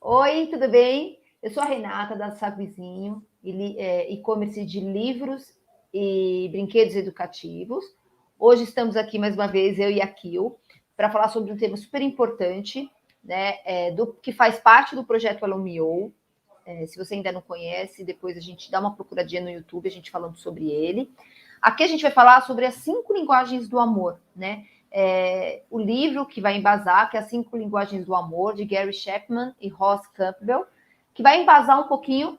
Oi, tudo bem? Eu sou a Renata da Saguizinho, e-commerce de livros e brinquedos educativos. Hoje estamos aqui mais uma vez, eu e a Kil, para falar sobre um tema super importante, né, do que faz parte do projeto Alumio. Se você ainda não conhece, depois a gente dá uma procuradinha no YouTube, a gente falando sobre ele. Aqui a gente vai falar sobre as 5 linguagens do amor, né? O livro que vai embasar, que é as 5 linguagens do amor, de Gary Chapman e Ross Campbell, que vai embasar um pouquinho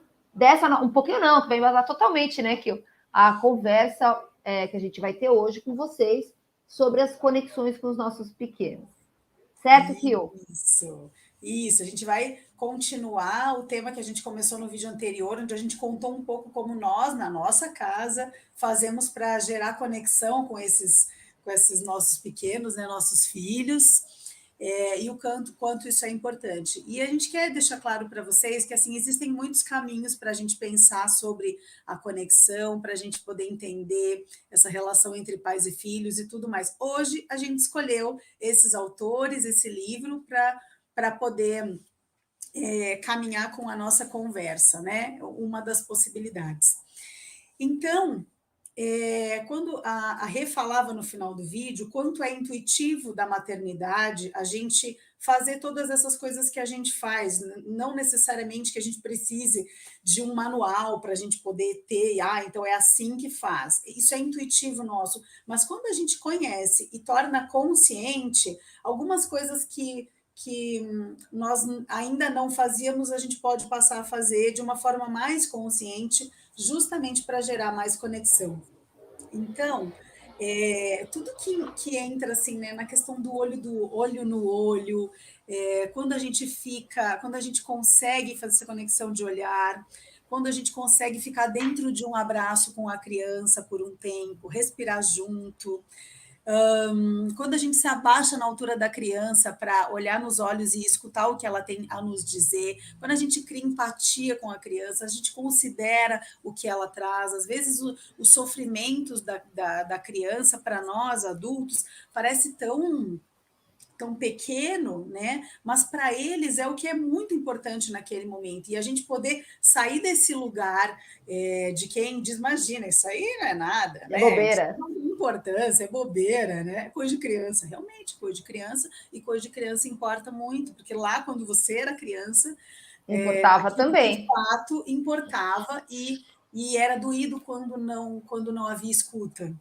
um pouquinho não, que vai embasar totalmente, né, que a conversa que a gente vai ter hoje com vocês sobre as conexões com os nossos pequenos. Certo, Kio? Isso. A gente vai continuar o tema que a gente começou no vídeo anterior, onde a gente contou um pouco como nós, na nossa casa, fazemos para gerar conexão com esses nossos pequenos, né, nossos filhos, e o quanto isso é importante. E a gente quer deixar claro para vocês que assim existem muitos caminhos para a gente pensar sobre a conexão, para a gente poder entender essa relação entre pais e filhos e tudo mais. Hoje a gente escolheu esses autores, esse livro, para poder caminhar com a nossa conversa, né? Uma das possibilidades. Então, quando a Rê falava no final do vídeo, quanto é intuitivo da maternidade a gente fazer todas essas coisas que a gente faz, não necessariamente que a gente precise de um manual para a gente poder ter, então é assim que faz. Isso é intuitivo nosso, mas quando a gente conhece e torna consciente, algumas coisas que nós ainda não fazíamos, a gente pode passar a fazer de uma forma mais consciente, justamente para gerar mais conexão. Então, tudo que entra assim, né, na questão do olho no olho, quando a gente consegue fazer essa conexão de olhar, quando a gente consegue ficar dentro de um abraço com a criança por um tempo, respirar junto, quando a gente se abaixa na altura da criança para olhar nos olhos e escutar o que ela tem a nos dizer, quando a gente cria empatia com a criança, a gente considera o que ela traz, às vezes os sofrimentos da criança para nós adultos parece tão pequeno, né? Mas para eles é o que é muito importante naquele momento. E a gente poder sair desse lugar de quem diz, imagina, isso aí não é nada, É né? Isso bobeira. não tem importância, é bobeira, né? Coisa de criança, realmente, coisa de criança, e coisa de criança importa muito, porque lá, quando você era criança, Importava aquilo de também. fato importava e era doído quando não havia escuta.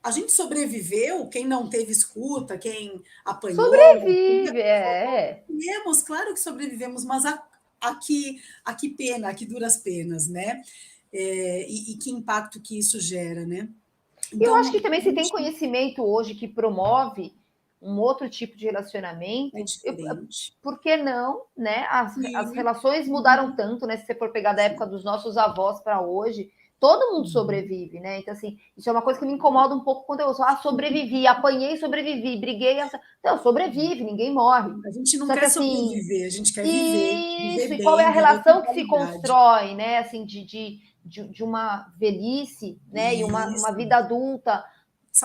A gente sobreviveu, quem não teve escuta, quem apanhou, Sobrevive, é. sobrevivemos, claro que sobrevivemos, mas a que pena, a que duras penas, né? E que impacto que isso gera, né? E eu acho Então, que também a se tem gente conhecimento hoje que promove um outro tipo de é relacionamento, diferente. por que não, né? As Sim, relações mudaram tanto, né? Se você for pegar da época sim. dos nossos avós para hoje, todo mundo Uhum. sobrevive, né? Então, assim, isso é uma coisa que me incomoda um pouco quando eu ouço, sobrevivi, apanhei, sobrevivi, briguei. Não, sobrevive, ninguém morre. A gente não Só que, quer assim, sobreviver, a gente quer viver, isso, viver e qual é a bem, viver com relação que se qualidade. constrói, né? Assim, de uma velhice, né? E uma Isso, vida adulta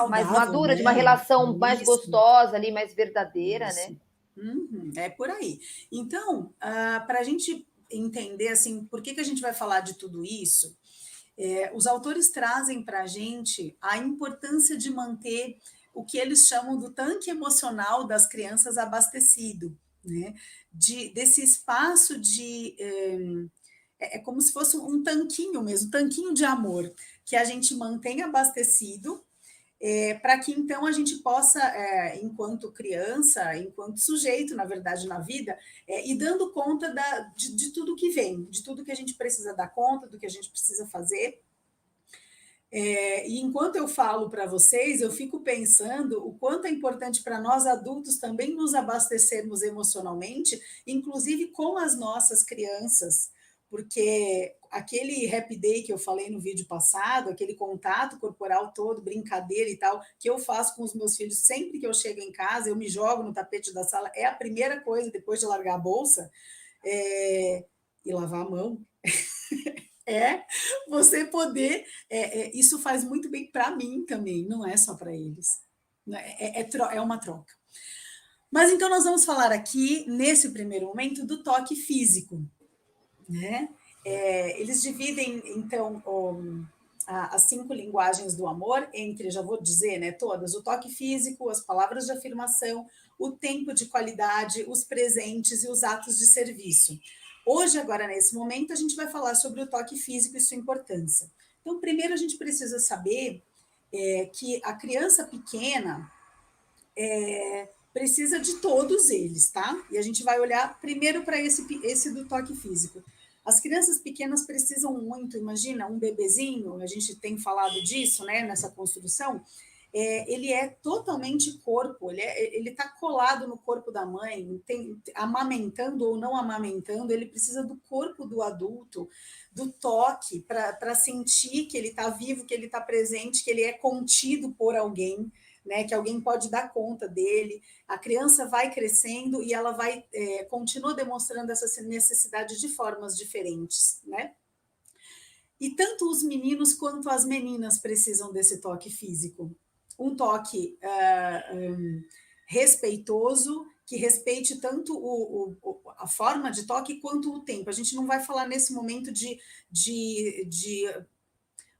mais saudável, madura, de uma né? relação mais Isso. gostosa ali, mais verdadeira, né? Isso. Uhum, é por aí. Então, para a gente entender assim, por que a gente vai falar de tudo isso, os autores trazem para a gente a importância de manter o que eles chamam do tanque emocional das crianças abastecido, né? Desse espaço é como se fosse um tanquinho mesmo, um tanquinho de amor, que a gente mantém abastecido para que então a gente possa, enquanto criança, enquanto sujeito, na verdade, na vida, ir dando conta de tudo que vem, de tudo que a gente precisa dar conta, do que a gente precisa fazer. E enquanto eu falo para vocês, eu fico pensando o quanto é importante para nós adultos também nos abastecermos emocionalmente, inclusive com as nossas crianças, porque aquele happy day que eu falei no vídeo passado, aquele contato corporal todo, brincadeira e tal, que eu faço com os meus filhos sempre que eu chego em casa, eu me jogo no tapete da sala, é a primeira coisa depois de largar a bolsa, e lavar a mão. É você poder. Isso faz muito bem para mim também, não é só para eles. Né? É uma troca. Mas então nós vamos falar aqui, nesse primeiro momento, do toque físico, né? Eles dividem, então, as 5 linguagens do amor entre, já vou dizer, né, todas, o toque físico, as palavras de afirmação, o tempo de qualidade, os presentes e os atos de serviço. Hoje, agora, nesse momento, a gente vai falar sobre o toque físico e sua importância. Então, primeiro a gente precisa saber que a criança pequena precisa de todos eles, tá? E a gente vai olhar primeiro para esse do toque físico. As crianças pequenas precisam muito, imagina, um bebezinho, a gente tem falado disso, né, nessa construção, ele é totalmente corpo, ele está colado no corpo da mãe, amamentando ou não amamentando, ele precisa do corpo do adulto, do toque, para sentir que ele está vivo, que ele está presente, que ele é contido por alguém, né, que alguém pode dar conta dele. A criança vai crescendo e ela vai continua demonstrando essa necessidade de formas diferentes, né? E tanto os meninos quanto as meninas precisam desse toque físico. Um toque respeitoso, que respeite tanto a forma de toque quanto o tempo. A gente não vai falar nesse momento de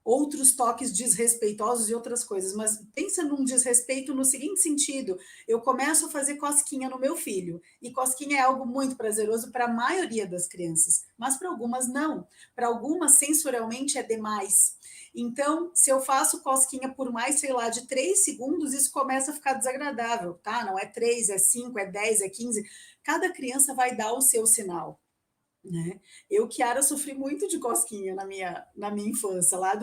outros toques desrespeitosos e outras coisas, mas pensa num desrespeito no seguinte sentido: eu começo a fazer cosquinha no meu filho, e cosquinha é algo muito prazeroso para a maioria das crianças, mas para algumas não, para algumas sensorialmente é demais. Então, se eu faço cosquinha por mais, sei lá, de 3 segundos, isso começa a ficar desagradável, tá? Não é 3, é 5, é 10, é 15. Cada criança vai dar o seu sinal. Né? Eu, Kiara, sofri muito de cosquinha na minha infância, lá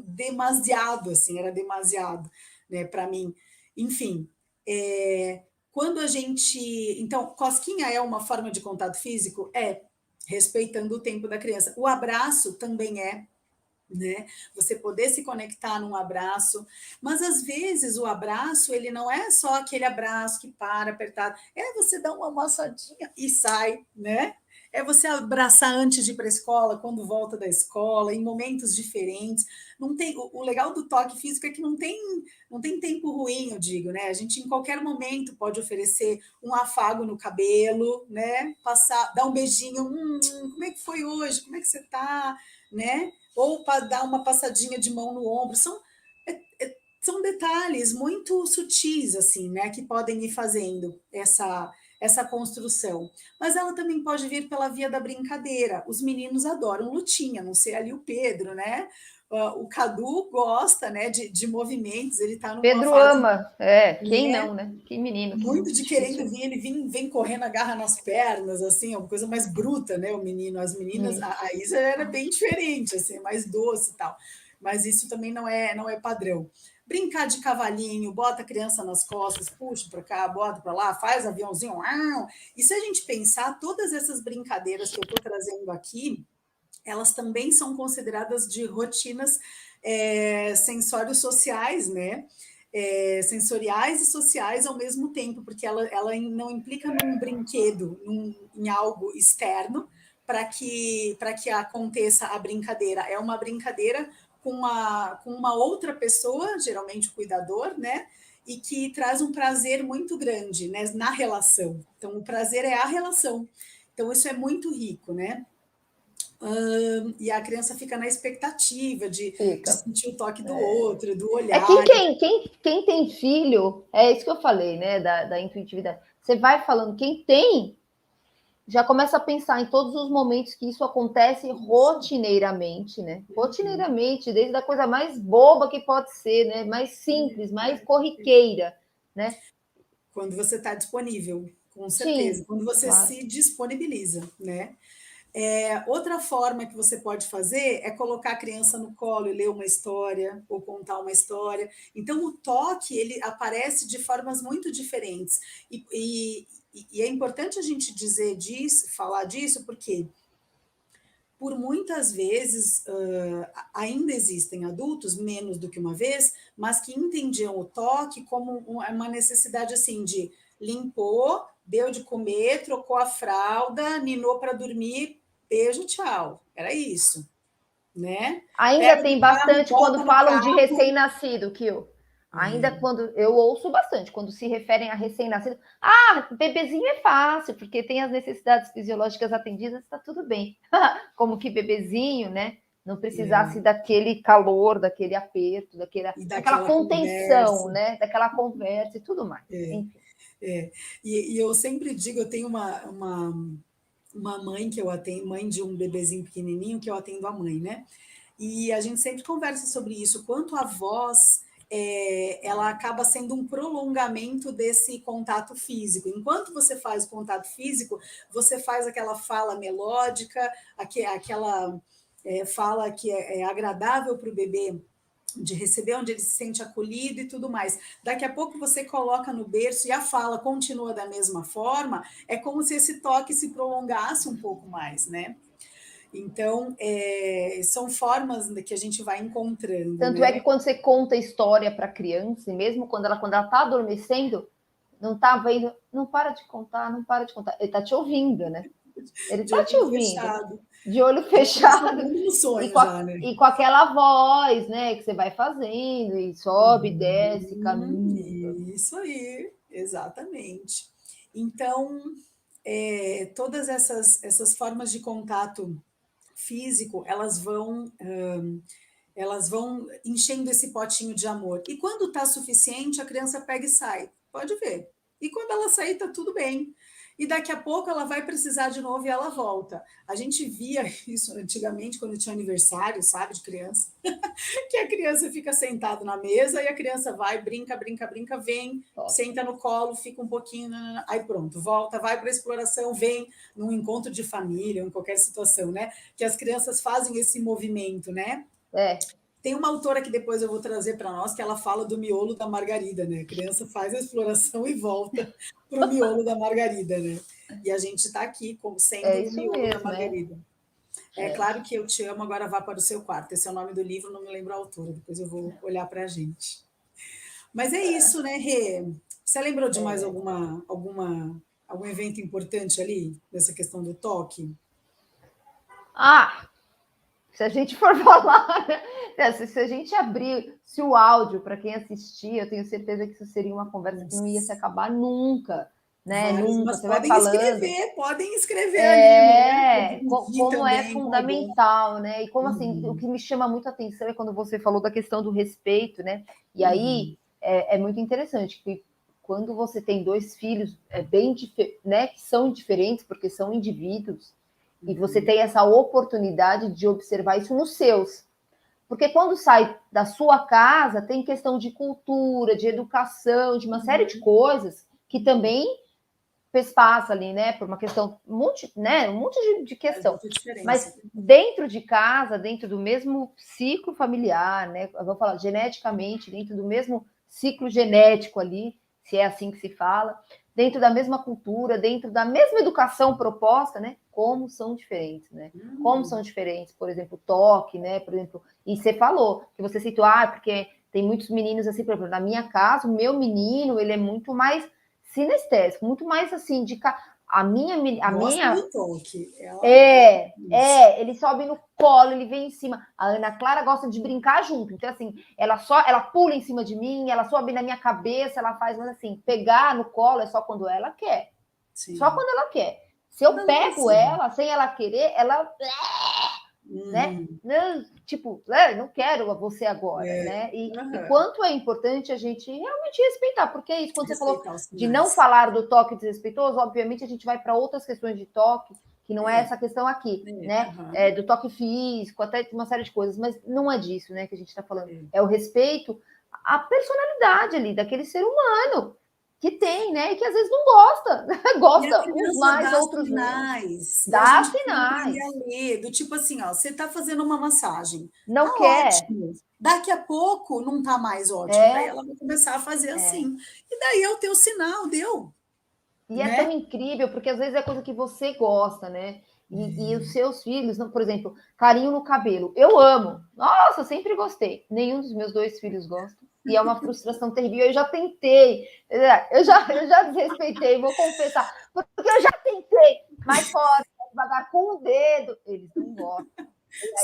demasiado, assim, era demasiado, né, para mim. Enfim, quando a gente... Então, cosquinha é uma forma de contato físico? Respeitando o tempo da criança. O abraço também né? Você poder se conectar num abraço, mas às vezes o abraço ele não é só aquele abraço que para apertado, você dar uma amassadinha e sai, né? É você abraçar antes de ir para a escola, quando volta da escola, em momentos diferentes. Não tem o legal do toque físico é que não tem tempo ruim, eu digo, né? A gente em qualquer momento pode oferecer um afago no cabelo, né? Passar, dar um beijinho, como é que foi hoje? Como é que você tá, né? Ou para dar uma passadinha de mão no ombro. São detalhes muito sutis, assim, né, que podem ir fazendo essa construção. Mas ela também pode vir pela via da brincadeira. Os meninos adoram lutinha, não sei ali o Pedro, né? O Cadu gosta, né, de movimentos, ele está numa Pedro fase, ama, quem né, não, né? Que menino, que muito de querendo difícil. vir, ele vem correndo, agarra nas pernas, assim, é uma coisa mais bruta, né, o menino. As meninas, a Isa era bem diferente, assim, mais doce e tal, mas isso também não é padrão. Brincar de cavalinho, bota a criança nas costas, puxa para cá, bota para lá, faz aviãozinho, e se a gente pensar, todas essas brincadeiras que eu estou trazendo aqui, elas também são consideradas de rotinas sensórios sociais, né? Sensoriais e sociais ao mesmo tempo, porque ela não implica num brinquedo, em algo externo, para que aconteça a brincadeira. É uma brincadeira com uma outra pessoa, geralmente o cuidador, né? E que traz um prazer muito grande, né, na relação. Então, o prazer é a relação. Então, isso é muito rico, né? E a criança fica na expectativa de sentir o toque do outro, do É olhar. que quem tem filho, é isso que eu falei, né? Da intuitividade. Você vai falando, quem tem, já começa a pensar em todos os momentos que isso acontece rotineiramente, né? Rotineiramente, desde a coisa mais boba que pode ser, né? Mais simples, mais corriqueira, né? Quando você está disponível, com certeza. Sim, Quando você claro. se disponibiliza, né? Outra forma que você pode fazer é colocar a criança no colo e ler uma história ou contar uma história. Então, o toque ele aparece de formas muito diferentes. E é importante a gente falar disso, porque por muitas vezes ainda existem adultos, menos do que uma vez, mas que entendiam o toque como uma necessidade assim de limpou, deu de comer, trocou a fralda, ninou para dormir, beijo, tchau. Era isso, né? Ainda Pega tem do carro, bastante quando bota no falam de carro. recém-nascido, Kio. Ainda quando eu ouço bastante, quando se referem a recém-nascido, ah, bebezinho é fácil, porque tem as necessidades fisiológicas atendidas, está tudo bem. Como que bebezinho, né? Não precisasse daquele calor, daquele aperto, daquela contenção, conversa. né? Daquela conversa e tudo mais. Enfim. E eu sempre digo, eu tenho uma mãe que eu atendo, mãe de um bebezinho pequenininho, que eu atendo a mãe, né? E a gente sempre conversa sobre isso, quanto a voz ela acaba sendo um prolongamento desse contato físico. Enquanto você faz o contato físico, você faz aquela fala melódica, aquela fala que é agradável para o bebê de receber, onde ele se sente acolhido e tudo mais. Daqui a pouco você coloca no berço e a fala continua da mesma forma, é como se esse toque se prolongasse um pouco mais, né? Então, são formas que a gente vai encontrando, Tanto é que né? quando você conta história para a criança, e mesmo quando ela está adormecendo, não está vendo, não para de contar, não para de contar. Ele está te ouvindo, né? Ele De está te olhinho ouvindo, fechado. de olho Está fechado, transformando no e sonho com, já, né? e com aquela voz, né, que você vai fazendo, e sobe, desce, caminha. Isso aí, exatamente. Então, todas essas formas de contato físico, elas vão enchendo esse potinho de amor. E quando está suficiente, a criança pega e sai. Pode ver. E quando ela sair, está tudo bem. E daqui a pouco ela vai precisar de novo e ela volta. A gente via isso antigamente, quando tinha aniversário, sabe, de criança, que a criança fica sentada na mesa e a criança vai, brinca, brinca, brinca, vem, senta no colo, fica um pouquinho, aí pronto, volta, vai para a exploração, vem num encontro de família, em qualquer situação, né? Que as crianças fazem esse movimento, né? Tem uma autora que depois eu vou trazer para nós, que ela fala do miolo da margarida, né? A criança faz a exploração e volta para o miolo da margarida, né? E a gente está aqui como sendo o Isso miolo da mesmo, margarida. É claro que eu te amo, agora vá para o seu quarto. Esse é o nome do livro, não me lembro a autora, depois eu vou olhar para a gente. Mas é isso, né, Rê? Você lembrou de mais algum evento importante ali, nessa questão do toque? Ah, se a gente for falar, né? Se a gente abrir, se o áudio, para quem assistir, eu tenho certeza que isso seria uma conversa que não ia se acabar nunca, né? Várias, Nunca. mas Você vai falando. podem escrever ali, né? Dividir Como é também com alguém. fundamental, né? E como assim, o que me chama muito a atenção é quando você falou da questão do respeito, né? E aí é muito interessante que quando você tem dois filhos né, que são diferentes, porque são indivíduos, e você tem essa oportunidade de observar isso nos seus. Porque quando sai da sua casa, tem questão de cultura, de educação, de uma série de coisas que também passa ali, né? Por uma questão, um monte de questão. Mas dentro de casa, dentro do mesmo ciclo familiar, né? Vamos falar geneticamente, dentro do mesmo ciclo genético ali, se é assim que se fala, dentro da mesma cultura, dentro da mesma educação proposta, né? Como são diferentes, né? Como são diferentes, por exemplo, toque, né? Por exemplo, e você falou, que você citou, porque tem muitos meninos assim, por exemplo, na minha casa, o meu menino, ele é muito mais sinestésico, muito mais assim, Gosta do toque. Ele sobe no colo, ele vem em cima. A Ana Clara gosta de brincar junto. Então, assim, ela pula em cima de mim, ela sobe na minha cabeça, ela faz, mas assim, pegar no colo é só quando ela quer. Sim. Só quando ela quer. Se eu pego ela sem ela querer, ela né? Não, tipo, não quero você agora, né? E quanto é importante a gente realmente respeitar, porque é isso, quando você falou de não falar do toque desrespeitoso, obviamente a gente vai para outras questões de toque, que não é essa questão aqui, né? Do toque físico, até uma série de coisas, mas não é disso, né, que a gente está falando. É o respeito à personalidade ali, daquele ser humano que tem, né? E que às vezes não gosta. Gosta uns mais, outros menos. Dá sinais. A ler, do tipo assim, ó, você está fazendo uma massagem. Não tá quer. Ótimo. Daqui a pouco não está mais ótimo. Daí ela vai começar a fazer assim. E daí é o teu sinal, deu. E é tão incrível, porque às vezes é coisa que você gosta, né? E os seus filhos, por exemplo, carinho no cabelo. Eu amo. Nossa, eu sempre gostei. Nenhum dos meus dois filhos gosta. E é uma frustração terrível. Eu já tentei. Eu já desrespeitei, vou confessar. Porque eu já tentei. Mais forte, devagar, com o dedo. Eles não gostam.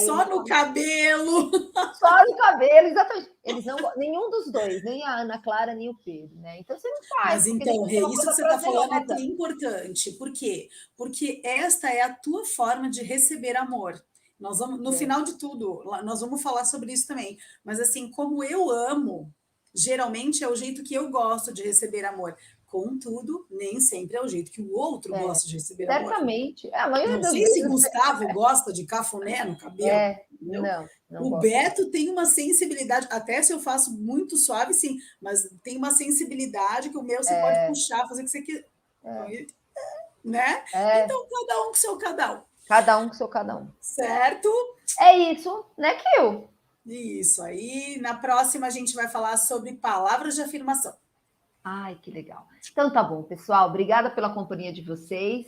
Só no cabelo. Só no cabelo, exatamente. Eles não, nenhum dos dois, nem a Ana Clara, nem o Pedro, né? Então você não faz, Mas porque então, deixa de ser Rê, uma isso que coisa você está falando é prazerosa. importante. Por quê? Porque esta é a tua forma de receber amor. Nós vamos, no É, final de tudo, nós vamos falar sobre isso também. Mas assim, como eu amo, geralmente é o jeito que eu gosto de receber amor. Contudo, nem sempre é o jeito que o outro é, gosta de receber amor. certamente. A maioria Não das sei se vezes Gustavo gosta de cafuné no cabelo, entendeu? não, não O gosto. Beto tem uma sensibilidade, até se eu faço muito suave, sim, mas tem uma sensibilidade que o meu você pode puxar, fazer o que você quiser, né? É, Então, cada um com seu cada um, cada um com seu cada um. certo? É isso, né, Kio? Isso aí. Na próxima, a gente vai falar sobre palavras de afirmação. Ai, que legal. Então tá bom, pessoal. Obrigada pela companhia de vocês.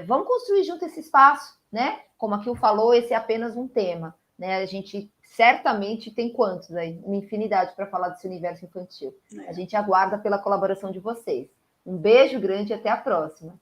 Vamos construir junto esse espaço, né? Como a Kio falou, esse é apenas um tema, né? A gente certamente tem quantos aí? Uma infinidade para falar desse universo infantil. A É. gente aguarda pela colaboração de vocês. Um beijo grande e até a próxima.